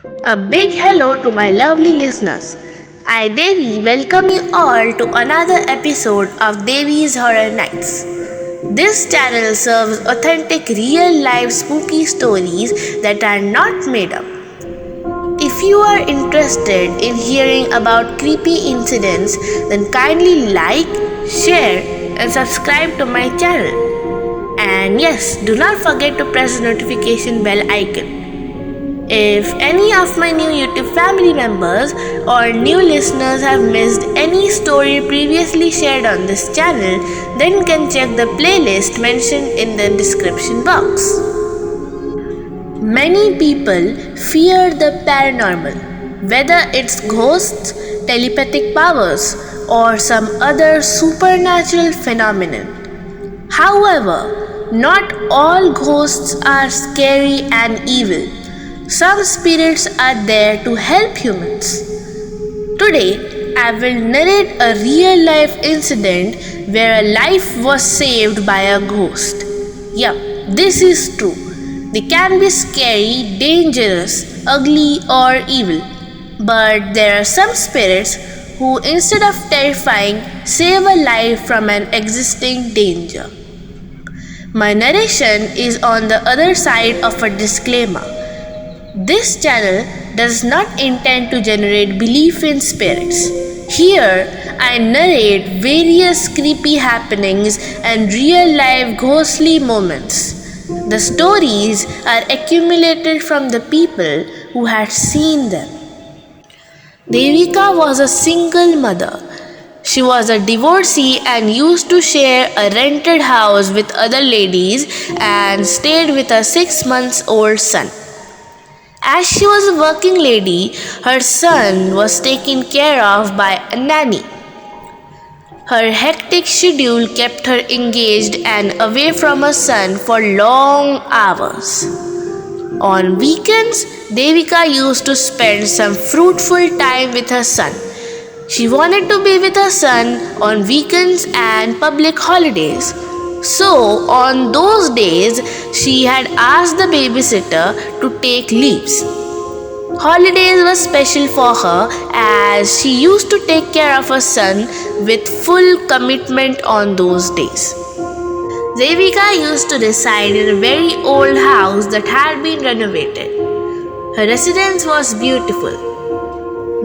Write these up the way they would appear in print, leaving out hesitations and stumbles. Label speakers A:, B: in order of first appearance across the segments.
A: A big hello to my lovely listeners. I, Devi, welcome you all to another episode of Devi's Horror Nights. This channel serves authentic, real life spooky stories that are not made up. If you are interested in hearing about creepy incidents, then kindly like, share, and subscribe to my channel. And yes, do not forget to press the notification bell icon. If any of my new YouTube family members or new listeners have missed any story previously shared on this channel, then can check the playlist mentioned in the description box. Many people fear the paranormal, whether it's ghosts, telepathic powers, or some other supernatural phenomenon. However, not all ghosts are scary and evil. Some spirits are there to help humans. Today, I will narrate a real life incident where a life was saved by a ghost. Yup, this is true. They can be scary, dangerous, ugly, or evil. But there are some spirits who, instead of terrifying, save a life from an existing danger. My narration is on the other side of a disclaimer. This channel does not intend to generate belief in spirits. Here, I narrate various creepy happenings and real life ghostly moments. The stories are accumulated from the people who had seen them. Devika was a single mother. She was a divorcee and used to share a rented house with other ladies and stayed with a 6 months old son. As she was a working lady, her son was taken care of by a nanny. Her hectic schedule kept her engaged and away from her son for long hours. On weekends, Devika used to spend some fruitful time with her son. She wanted to be with her son on weekends and public holidays. So, on those days, she had asked the babysitter to take leaves. Holidays were special for her as she used to take care of her son with full commitment on those days. Devika used to reside in a very old house that had been renovated. Her residence was beautiful.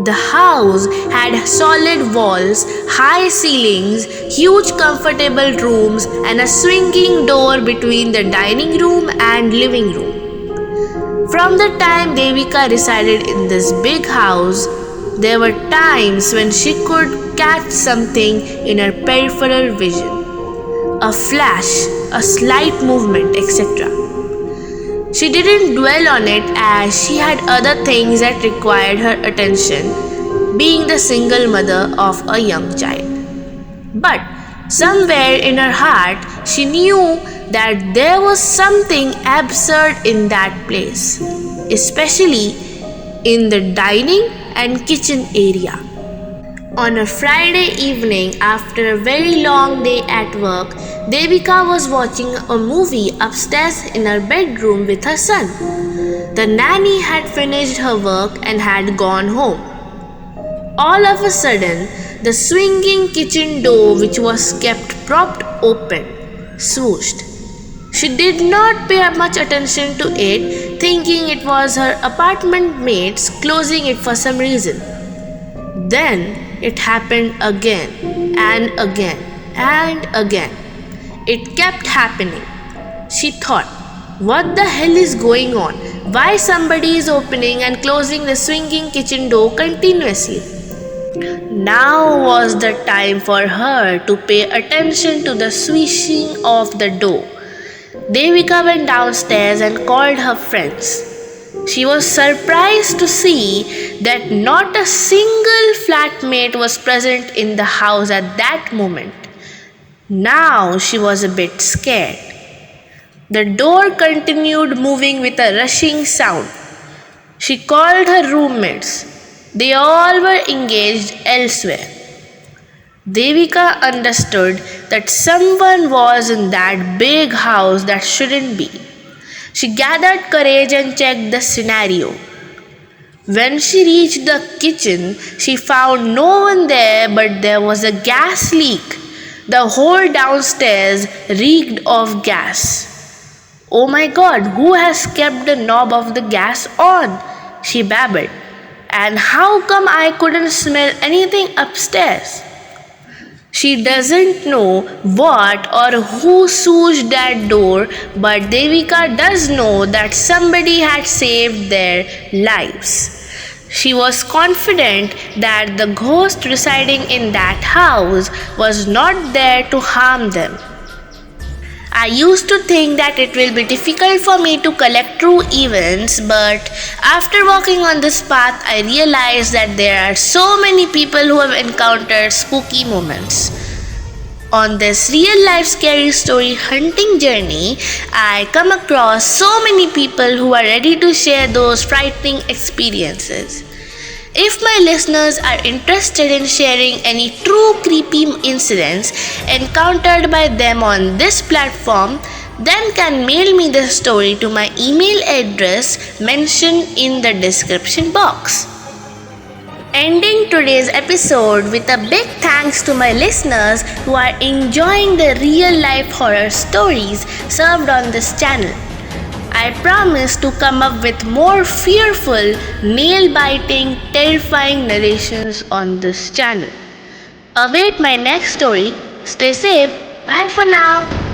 A: The house had solid walls, high ceilings, huge comfortable rooms, and a swinging door between the dining room and living room. From the time Devika resided in this big house, there were times when she could catch something in her peripheral vision. A flash, a slight movement, etc. She didn't dwell on it as she had other things that required her attention, being the single mother of a young child. But somewhere in her heart, she knew that there was something absurd in that place, especially in the dining and kitchen area. On a Friday evening, after a very long day at work, Devika was watching a movie upstairs in her bedroom with her son. The nanny had finished her work and had gone home. All of a sudden, the swinging kitchen door, which was kept propped open, swooshed. She did not pay much attention to it, thinking it was her apartment mates closing it for some reason. Then it happened again and again and again. It kept happening. She thought, what the hell is going on? Why somebody is opening and closing the swinging kitchen door continuously? Now was the time for her to pay attention to the swishing of the door. Devika went downstairs and called her friends. She was surprised to see that not a single flatmate was present in the house at that moment. Now she was a bit scared. The door continued moving with a rushing sound. She called her roommates. They all were engaged elsewhere. Devika understood that someone was in that big house that shouldn't be. She gathered courage and checked the scenario. When she reached the kitchen, she found no one there, but there was a gas leak. The whole downstairs reeked of gas. Oh my god, who has kept the knob of the gas on? She babbled. And how come I couldn't smell anything upstairs? She doesn't know what or who soused that door, but Devika does know that somebody had saved their lives. She was confident that the ghost residing in that house was not there to harm them. I used to think that it will be difficult for me to collect true events, but after walking on this path, I realized that there are so many people who have encountered spooky moments. On this real life scary story hunting journey, I come across so many people who are ready to share those frightening experiences. If my listeners are interested in sharing any true creepy incidents encountered by them on this platform, then can mail me the story to my email address mentioned in the description box. Ending today's episode with a big thanks to my listeners who are enjoying the real life horror stories served on this channel. I promise to come up with more fearful, nail-biting, terrifying narrations on this channel. Await my next story. Stay safe. Bye for now.